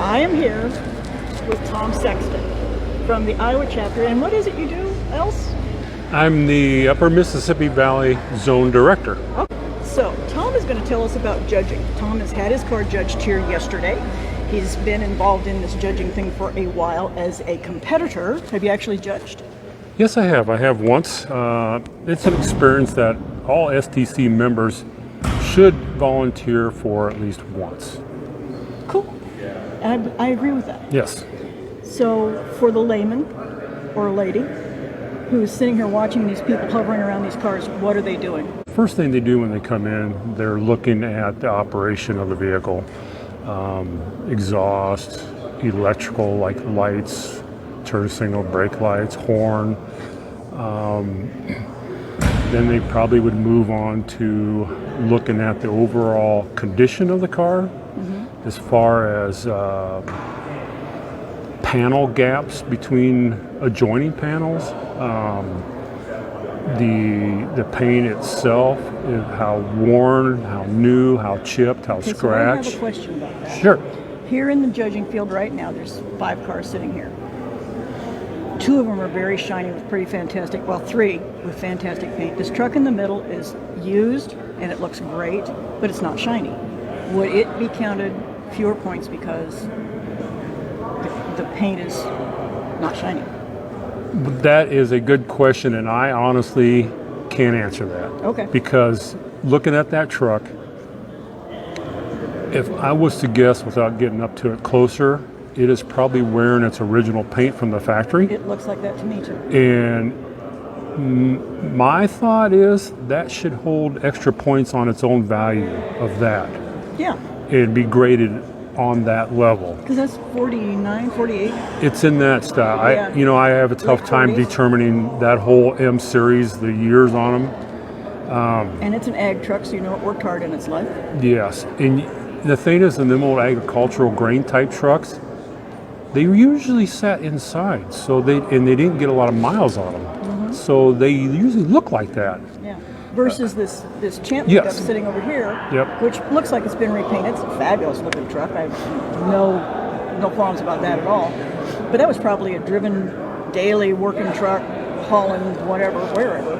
I am here with Tom Sexton from the Iowa chapter. And what is it you do, else? I'm the Upper Mississippi Valley Zone Director. Okay. So Tom is going to tell us about judging. Tom has had his car judged here yesterday. He's been involved in this judging thing for a while as a competitor. Have you actually judged? Yes, I have. I have once. It's an experience that all SDC members should volunteer for at least once. Cool. I agree with that. Yes. So for the layman or lady who is sitting here watching these people hovering around these cars, what are they doing? First thing they do when they come in, they're looking at the operation of the vehicle. Exhaust, electrical like lights, turn signal, brake lights, horn. Then they probably would move on to looking at the overall condition of the car, as far as panel gaps between adjoining panels, the paint itself, how worn, how new, how chipped, how scratched. So I have a question about that. Sure. Here in the judging field right now, there's 5 cars sitting here. 2 of them are very shiny with pretty fantastic, well, 3 with fantastic paint. This truck in the middle is used and it looks great, but it's not shiny. Would it be counted fewer points because the paint is not shiny? That is a good question, and I honestly can't answer that. Okay. Because looking at that truck, if I was to guess without getting up to it closer, it is probably wearing its original paint from the factory. It looks like that to me too. And my thought is that should hold extra points on its own value of that. Yeah. It'd be graded on that level. Because that's 49, 48. It's in that style. Yeah. I have a tough time determining that whole M series, the years on them. And it's an ag truck, so you know it worked hard in its life. Yes. And the thing is, in them old agricultural grain type trucks, they usually sat inside, so they didn't get a lot of miles on them. So they usually look like that. Yeah. Versus this Champ Yes. pickup sitting over here, Yep. which looks like it's been repainted. It's a fabulous looking truck. I have no qualms about that at all. But that was probably a driven daily working truck, hauling whatever, wherever.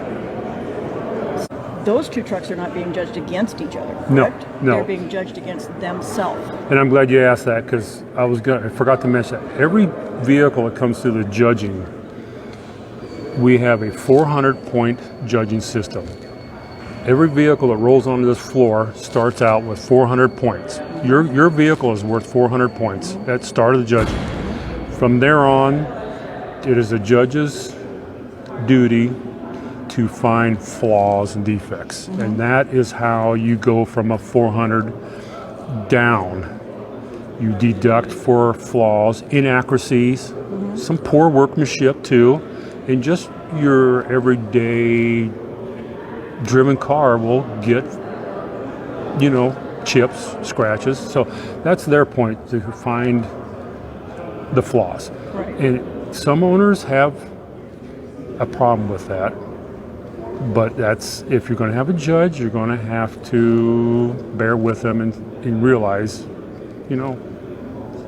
Those 2 trucks are not being judged against each other, correct? No. They're being judged against themselves. And I'm glad you asked that, because I forgot to mention that. Every vehicle that comes through the judging, we have a 400-point judging system. Every vehicle that rolls onto this floor starts out with 400 points. Your vehicle is worth 400 points at the start of the judging. From there on, it is the judge's duty to find flaws and defects. And that is how you go from a 400 down. You deduct for flaws, inaccuracies, some poor workmanship too, and just your everyday driven car will get, chips, scratches. So that's their point, to find the flaws. Right. And some owners have a problem with that. But that's, if you're going to have a judge, you're going to have to bear with them and realize,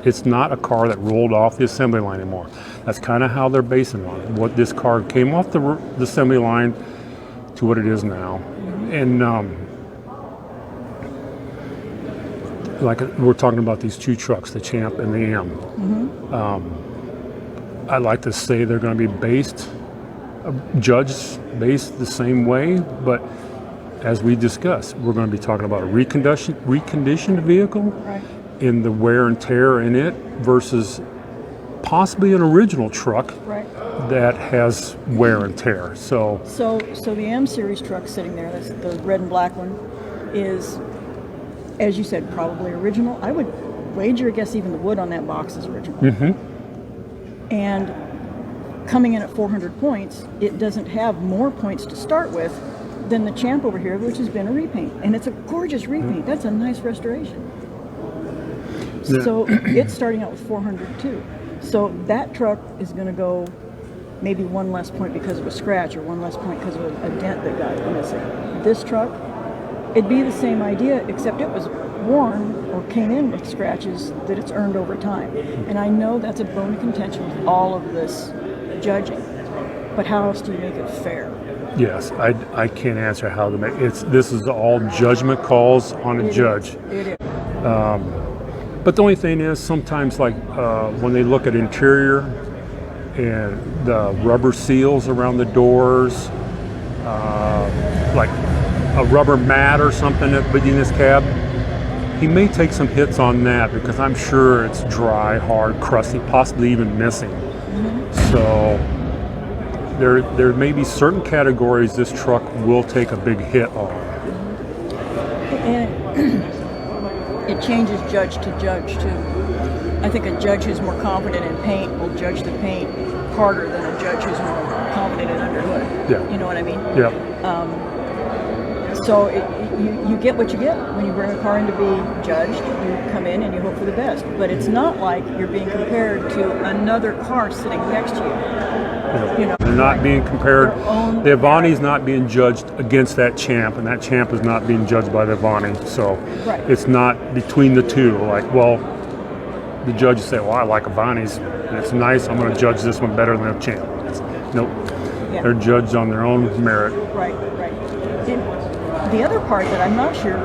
it's not a car that rolled off the assembly line anymore. That's kind of how they're basing on it. What this car came off the assembly line to what it is now. And like we're talking about these 2 trucks, the Champ and the M. I'd like to say they're going to be judged based the same way, but as we discussed, we're going to be talking about a reconditioned vehicle, Right. in the wear and tear in it, versus possibly an original truck Right. that has wear and tear. So the M series truck sitting there, that's the red and black one, is, as you said, probably original. I would wager a guess even the wood on that box is original. And coming in at 400 points, it doesn't have more points to start with than the Champ over here, which has been a repaint. And it's a gorgeous repaint. That's a nice restoration. So it's starting out with 400 too. So that truck is going to go maybe 1 less point because of a scratch, or 1 less point because of a dent that got missing. This truck, it'd be the same idea, except it was worn or came in with scratches that it's earned over time. And I know that's a bone of contention with all of this judging. But how else do you make it fair? Yes, I can't answer how to make it. This is all judgment calls on a judge. It is. But the only thing is, sometimes like when they look at interior and the rubber seals around the doors, like a rubber mat or something beneath this cab, he may take some hits on that because I'm sure it's dry, hard, crusty, possibly even missing. So there may be certain categories this truck will take a big hit on. And it changes judge to judge too. I think a judge who's more confident in paint will judge the paint harder than a judge who's more confident in underhood. Yeah. You know what I mean? Yeah. So you get what you get when you bring a car in to be judged. You come in and you hope for the best. But it's not like you're being compared to another car sitting next to you. Yeah. You know, They're not being compared. Their The Avani's not being judged against that champ, and that champ is not being judged by the Avani. So Right. it's not between the two. Like, well, the judges say, well, I like Avani's, and it's nice. I'm going to judge this one better than the champ. Nope. Yeah. They're judged on their own merit. Right. And the other part that I'm not sure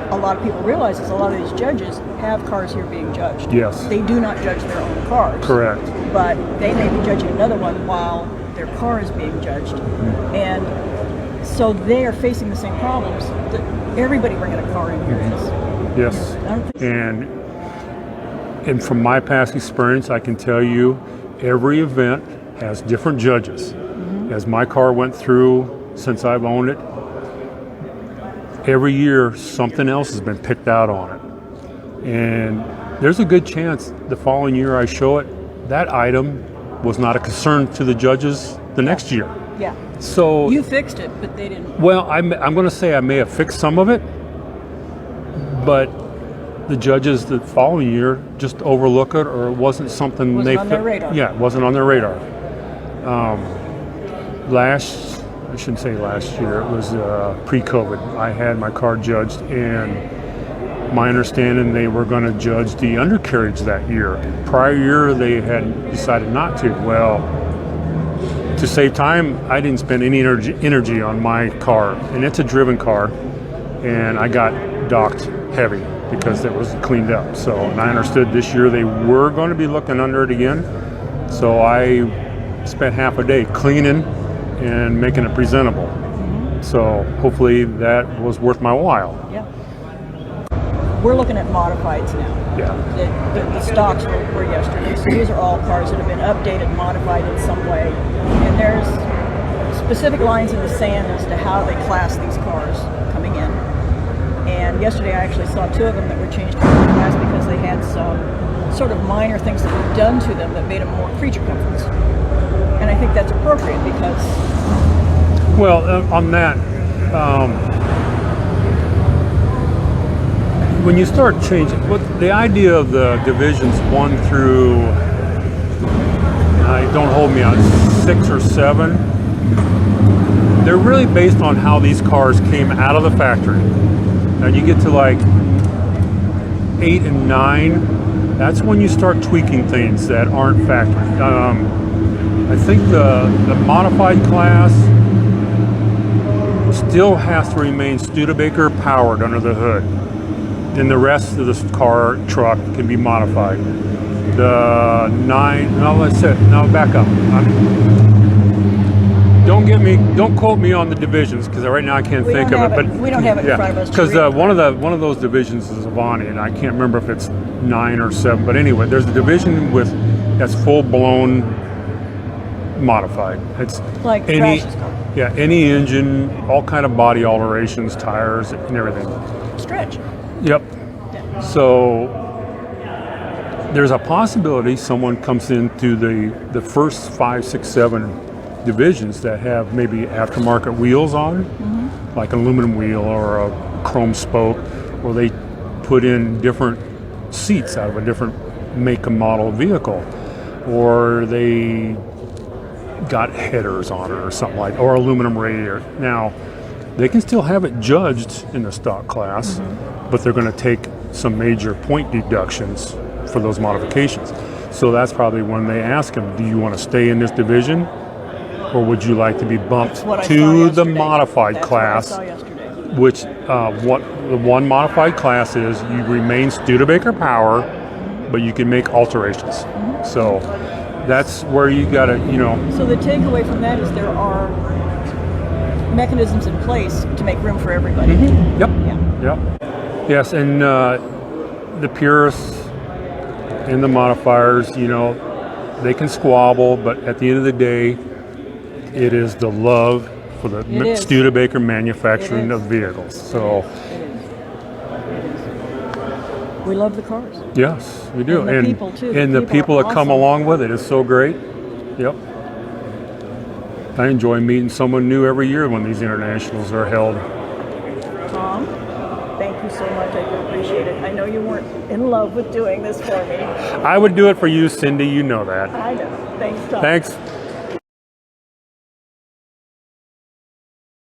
a lot of people realize is a lot of these judges have cars here being judged. Yes. They do not judge their own cars. Correct. But they may be judging another one while their car is being judged. And so they are facing the same problems that everybody bringing a car in here is. Yes. I don't think And from my past experience, I can tell you every event has different judges. As my car went through since I've owned it, every year something else has been picked out on it. And there's a good chance the following year I show it, that item was not a concern to the judges the next year. Yeah. So You fixed it, but they didn't. well, I'm going to say I may have fixed some of it, but the judges the following year just overlook it, or it wasn't something Wasn't on their radar. Yeah, it wasn't on their radar. I shouldn't say last year, it was pre-COVID. I had my car judged, and my understanding they were going to judge the undercarriage that year. Prior year they had decided not to. Well, to save time, I didn't spend any energy on my car, and it's a driven car, and I got docked heavy because it was cleaned up. So, and I understood this year they were going to be looking under it again. So I spent half a day cleaning and making it presentable. So hopefully that was worth my while. Yeah. We're looking at modifieds now. Yeah. The stocks were yesterday. So these are all cars that have been updated, modified in some way. And there's specific lines in the sand as to how they class these cars coming in. And yesterday I actually saw two of them that were changed to class because they had some sort of minor things that were done to them that made them more creature comforts. And I think that's appropriate because... Well, on that, when you start changing, the idea of the divisions 1 through, don't hold me on, 6 or 7, they're really based on how these cars came out of the factory. Now you get to like 8 and 9, that's when you start tweaking things that aren't factory. I think the modified class still has to remain Studebaker powered under the hood. Then the rest of this truck can be modified. The 9, no, back up. Don't quote me on the divisions because right now I can't think of it. But we don't have it in front of us. Because one of those divisions is Avani, and I can't remember if it's 9 or 7. But anyway, there's a division that's full blown modified. It's like any Thrash's car. Yeah, any engine, all kind of body alterations, tires, and everything. Stretch. Yep. Yeah. So there's a possibility someone comes into the first 5, 6, 7 divisions that have maybe aftermarket wheels on, like an aluminum wheel or a chrome spoke, or they put in different seats out of a different make and model vehicle, or they got headers on it or something like, or aluminum radiator. Now, they can still have it judged in the stock class, but they're going to take some major point deductions for those modifications. So that's probably when they ask them, do you want to stay in this division, or would you like to be bumped That's what I saw to the yesterday. modified That's class? what I saw yesterday. Which what the one modified class is, you remain Studebaker power, but you can make alterations. So that's where you got to, So the takeaway from that is there are mechanisms in place to make room for everybody. Yep. Yeah. Yep. Yes, and the purists and the modifiers, they can squabble, but at the end of the day, it is the love for the It is. Studebaker manufacturing It of is. vehicles. So, We love the cars. yes, we do. And the people, too. And the people are that come awesome. along with it is so great. Yep. I enjoy meeting someone new every year when these internationals are held. Tom, thank you so much. I do appreciate it. I know you weren't in love with doing this for me. I would do it for you, Cindy. You know that. I know. Thanks, Tom. Thanks.